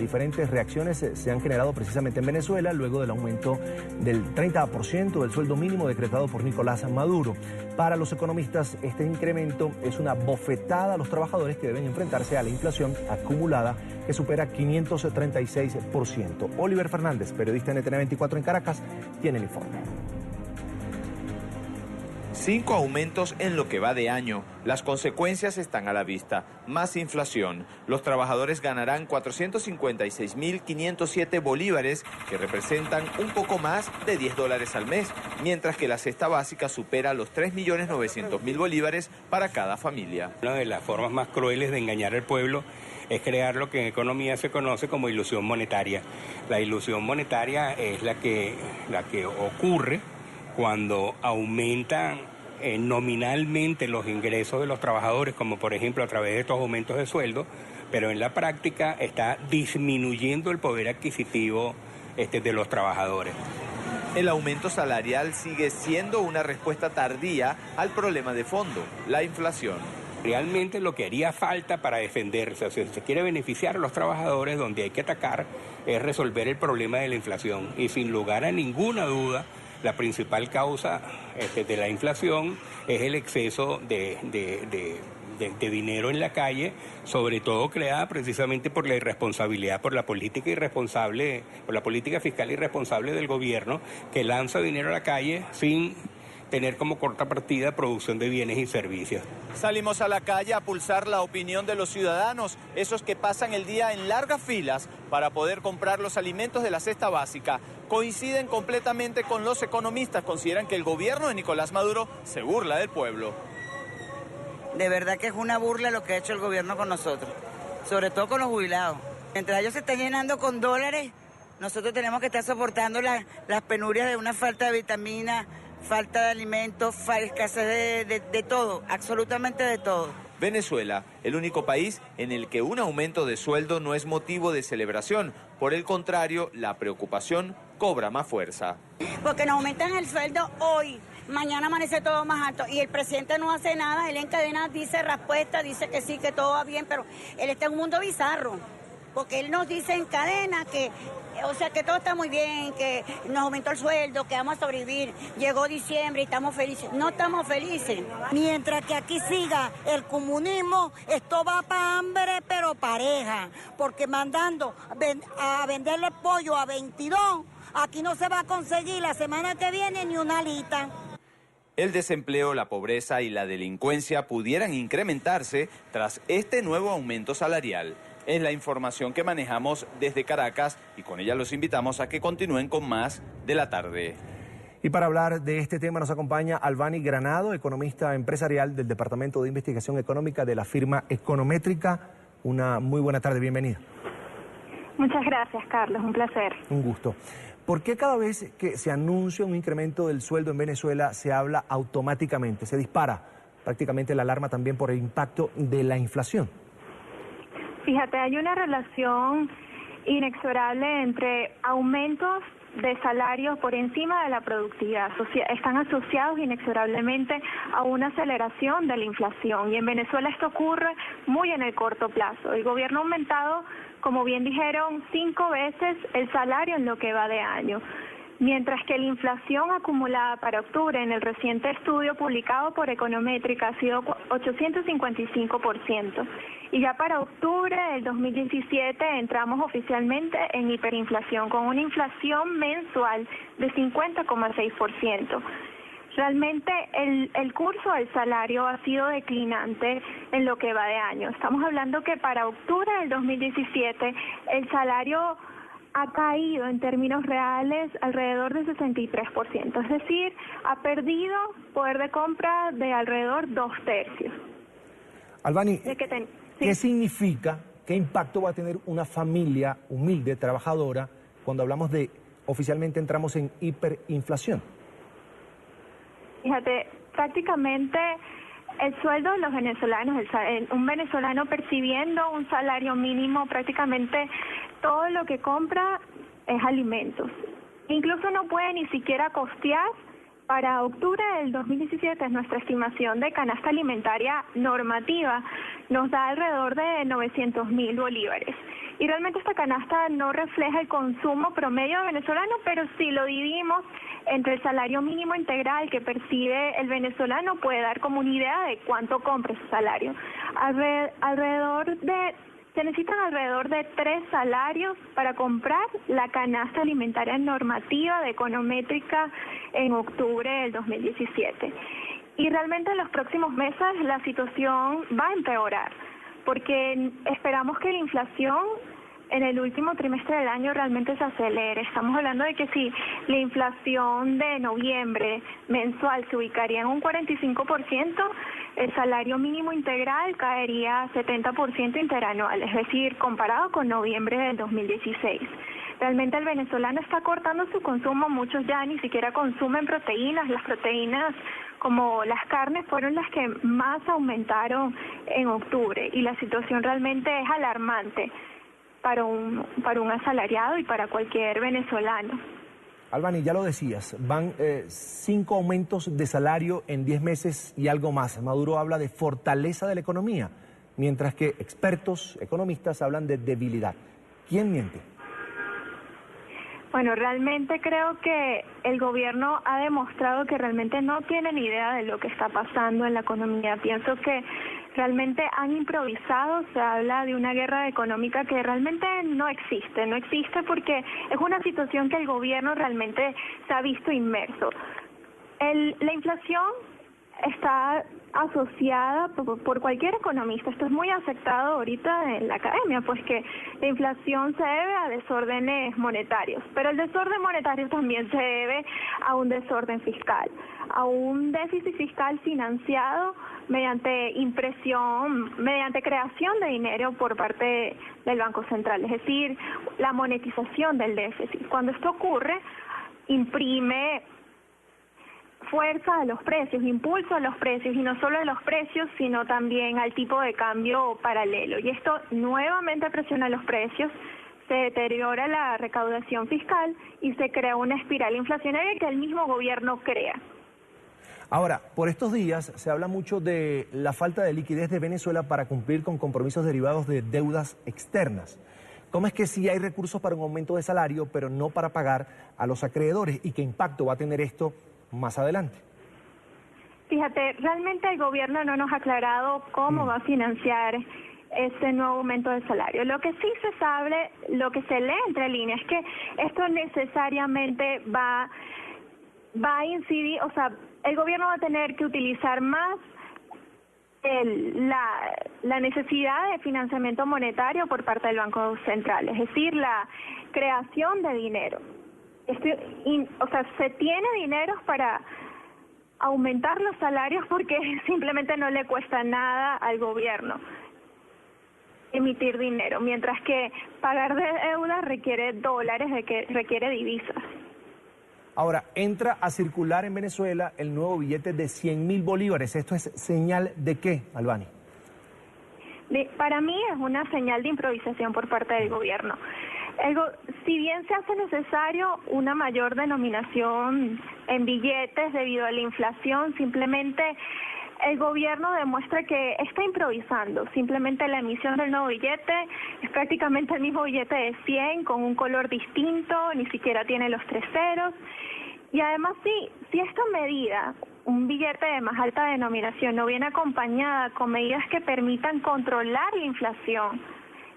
Diferentes reacciones se han generado precisamente en Venezuela luego del aumento del 30% del sueldo mínimo decretado por Nicolás Maduro. Para los economistas, este incremento es una bofetada a los trabajadores que deben enfrentarse a la inflación acumulada que supera 536%. Oliver Fernández, periodista en NTN24 en Caracas, tiene el informe. 5 aumentos en lo que va de año. Las consecuencias están a la vista. Más inflación. Los trabajadores ganarán 456.507 bolívares, que representan un poco más de $10 al mes, mientras que la cesta básica supera los 3.900.000 bolívares para cada familia. Una de las formas más crueles de engañar al pueblo es crear lo que en economía se conoce como ilusión monetaria. La ilusión monetaria es la que ocurre cuando aumentan nominalmente los ingresos de los trabajadores, como por ejemplo a través de estos aumentos de sueldo, pero en la práctica está disminuyendo el poder adquisitivo de los trabajadores. El aumento salarial sigue siendo una respuesta tardía al problema de fondo, la inflación. Realmente lo que haría falta para defenderse, o sea, si se quiere beneficiar a los trabajadores, donde hay que atacar es resolver el problema de la inflación. Y sin lugar a ninguna duda, la principal causa de la inflación es el exceso de dinero en la calle, sobre todo creada precisamente por la irresponsabilidad, por la política irresponsable, por la política fiscal irresponsable del gobierno, que lanza dinero a la calle sin tener como contrapartida producción de bienes y servicios. Salimos a la calle a pulsar la opinión de los ciudadanos, esos que pasan el día en largas filas para poder comprar los alimentos de la cesta básica. Coinciden completamente con los economistas, consideran que el gobierno de Nicolás Maduro se burla del pueblo. De verdad que es una burla lo que ha hecho el gobierno con nosotros, sobre todo con los jubilados. Mientras ellos se están llenando con dólares, nosotros tenemos que estar soportando las penurias de una falta de vitaminas, falta de alimentos, escasez de todo, absolutamente de todo. Venezuela, el único país en el que un aumento de sueldo no es motivo de celebración. Por el contrario, la preocupación cobra más fuerza. Porque nos aumentan el sueldo hoy, mañana amanece todo más alto y el presidente no hace nada, él en cadena dice respuesta, dice que sí, que todo va bien, pero él está en un mundo bizarro. Porque él nos dice en cadena que, o sea, que todo está muy bien, que nos aumentó el sueldo, que vamos a sobrevivir. Llegó diciembre y estamos felices. No estamos felices. Mientras que aquí siga el comunismo, esto va para hambre, pero pareja. Porque mandando a venderle pollo a 22, aquí no se va a conseguir la semana que viene ni una alita. El desempleo, la pobreza y la delincuencia pudieran incrementarse tras este nuevo aumento salarial. Es la información que manejamos desde Caracas y con ella los invitamos a que continúen con más de la tarde. Y para hablar de este tema nos acompaña Albany Granado, economista empresarial del Departamento de Investigación Económica de la firma Econométrica. Una muy buena tarde, bienvenida. Muchas gracias, Carlos, un placer. Un gusto. ¿Por qué cada vez que se anuncia un incremento del sueldo en Venezuela se habla automáticamente, se dispara prácticamente la alarma también por el impacto de la inflación? Fíjate, hay una relación inexorable entre aumentos de salarios por encima de la productividad. Están asociados inexorablemente a una aceleración de la inflación y en Venezuela esto ocurre muy en el corto plazo. El gobierno ha aumentado, como bien dijeron, 5 veces el salario en lo que va de año. Mientras que la inflación acumulada para octubre en el reciente estudio publicado por Econométrica ha sido 855%. Y ya para octubre del 2017 entramos oficialmente en hiperinflación, con una inflación mensual de 50,6%. Realmente el curso del salario ha sido declinante en lo que va de año. Estamos hablando que para octubre del 2017 el salario ha caído en términos reales alrededor del 63%, es decir, ha perdido poder de compra de alrededor 2/3. Albany, ¿qué significa, qué impacto va a tener una familia humilde, trabajadora, cuando hablamos de oficialmente entramos en hiperinflación? Fíjate, prácticamente el sueldo de los venezolanos, un venezolano percibiendo un salario mínimo, prácticamente todo lo que compra es alimentos. Incluso no puede ni siquiera costear Para octubre del 2017, nuestra estimación de canasta alimentaria normativa nos da alrededor de 900.000 bolívares. Y realmente esta canasta no refleja el consumo promedio venezolano, pero si lo dividimos entre el salario mínimo integral que percibe el venezolano, puede dar como una idea de cuánto compra su salario. Se necesitan alrededor de 3 salarios para comprar la canasta alimentaria normativa de econométrica en octubre del 2017. Y realmente en los próximos meses la situación va a empeorar, porque esperamos que la inflación en el último trimestre del año realmente se acelere. Estamos hablando de que si la inflación de noviembre mensual se ubicaría en un 45%, el salario mínimo integral caería a 70% interanual, es decir, comparado con noviembre del 2016. Realmente el venezolano está cortando su consumo, muchos ya ni siquiera consumen proteínas, las proteínas como las carnes fueron las que más aumentaron en octubre y la situación realmente es alarmante para un asalariado y para cualquier venezolano. Albany, ya lo decías, van 5 aumentos de salario en 10 meses y algo más. Maduro habla de fortaleza de la economía, mientras que expertos, economistas hablan de debilidad. ¿Quién miente? Bueno, realmente creo que el gobierno ha demostrado que realmente no tiene ni idea de lo que está pasando en la economía. Pienso que realmente han improvisado, se habla de una guerra económica que realmente no existe porque es una situación que el gobierno realmente se ha visto inmerso. La inflación está asociada por cualquier economista, esto es muy aceptado ahorita en la academia, pues que la inflación se debe a desórdenes monetarios, pero el desorden monetario también se debe a un desorden fiscal, a un déficit fiscal financiado mediante creación de dinero por parte del Banco Central, es decir, la monetización del déficit. Cuando esto ocurre, imprime fuerza a los precios, impulso a los precios, y no solo a los precios, sino también al tipo de cambio paralelo. Y esto nuevamente presiona los precios, se deteriora la recaudación fiscal y se crea una espiral inflacionaria que el mismo gobierno crea. Ahora, por estos días se habla mucho de la falta de liquidez de Venezuela para cumplir con compromisos derivados de deudas externas. ¿Cómo es que sí hay recursos para un aumento de salario, pero no para pagar a los acreedores? ¿Y qué impacto va a tener esto más adelante? Fíjate, realmente el gobierno no nos ha aclarado cómo va a financiar este nuevo aumento de salario. Lo que sí se sabe, lo que se lee entre líneas, es que esto necesariamente va a incidir, o sea, el gobierno va a tener que utilizar más la necesidad de financiamiento monetario por parte del Banco Central, es decir, la creación de dinero. Se tiene dinero para aumentar los salarios porque simplemente no le cuesta nada al gobierno emitir dinero, mientras que pagar deuda requiere dólares, requiere divisas. Ahora, entra a circular en Venezuela el nuevo billete de 100.000 bolívares. ¿Esto es señal de qué, Albany? Para mí es una señal de improvisación por parte del gobierno. Si bien se hace necesario una mayor denominación en billetes debido a la inflación, simplemente el gobierno demuestra que está improvisando. Simplemente la emisión del nuevo billete es prácticamente el mismo billete de 100 con un color distinto, ni siquiera tiene los 3 ceros. Y además, si esta medida, un billete de más alta denominación, no viene acompañada con medidas que permitan controlar la inflación,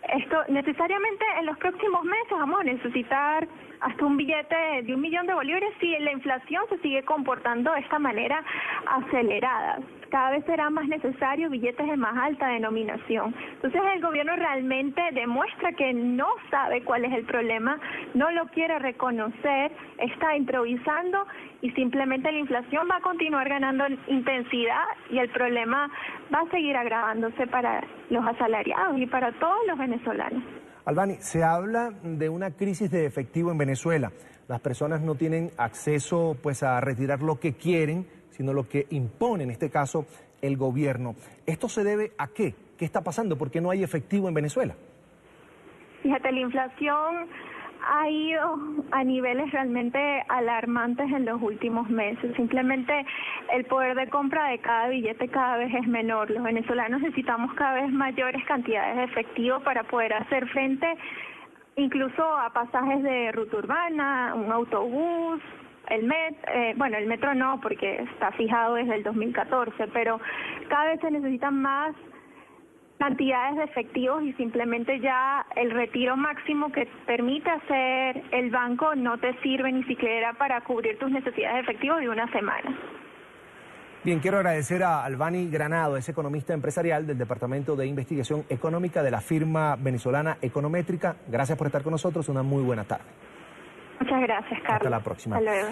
esto necesariamente en los próximos meses vamos a necesitar hasta un billete de 1 millón de bolívares si la inflación se sigue comportando de esta manera acelerada. Cada vez será más necesario billetes de más alta denominación. Entonces el gobierno realmente demuestra que no sabe cuál es el problema, no lo quiere reconocer, está improvisando y simplemente la inflación va a continuar ganando intensidad y el problema va a seguir agravándose para los asalariados y para todos los venezolanos. Albany, se habla de una crisis de efectivo en Venezuela. Las personas no tienen acceso a retirar lo que quieren, sino lo que impone, en este caso, el gobierno. ¿Esto se debe a qué? ¿Qué está pasando? ¿Por qué no hay efectivo en Venezuela? Fíjate, la inflación ha ido a niveles realmente alarmantes en los últimos meses. Simplemente el poder de compra de cada billete cada vez es menor. Los venezolanos necesitamos cada vez mayores cantidades de efectivo para poder hacer frente incluso a pasajes de ruta urbana, un autobús, el metro no, porque está fijado desde el 2014, pero cada vez se necesitan más cantidades de efectivos y simplemente ya el retiro máximo que permite hacer el banco no te sirve ni siquiera para cubrir tus necesidades de efectivo de una semana. Bien, quiero agradecer a Albany Granado, es economista empresarial del Departamento de Investigación Económica de la firma venezolana Econométrica. Gracias por estar con nosotros, una muy buena tarde. Muchas gracias, Carlos. Hasta la próxima. Hasta luego.